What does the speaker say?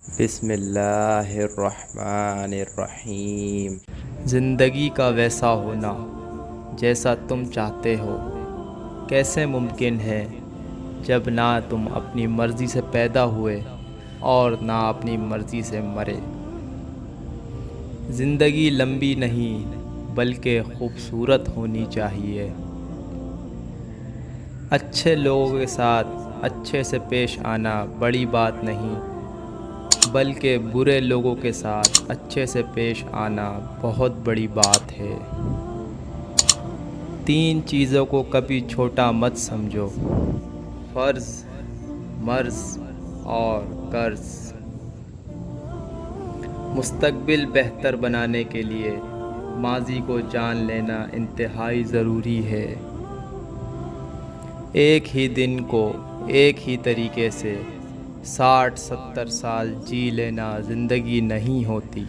بسم اللہ الرحمن الرحیم۔ زندگی کا ویسا ہونا جیسا تم چاہتے ہو کیسے ممکن ہے جب نہ تم اپنی مرضی سے پیدا ہوئے اور نہ اپنی مرضی سے مرے۔ زندگی لمبی نہیں بلکہ خوبصورت ہونی چاہیے۔ اچھے لوگوں کے ساتھ اچھے سے پیش آنا بڑی بات نہیں، بلکہ برے لوگوں کے ساتھ اچھے سے پیش آنا بہت بڑی بات ہے۔ 3 چیزوں کو کبھی چھوٹا مت سمجھو: فرض، مرض اور قرض۔ مستقبل بہتر بنانے کے لیے ماضی کو جان لینا انتہائی ضروری ہے۔ ایک ہی دن کو ایک ہی طریقے سے 60-70 سال جی لینا زندگی نہیں ہوتی۔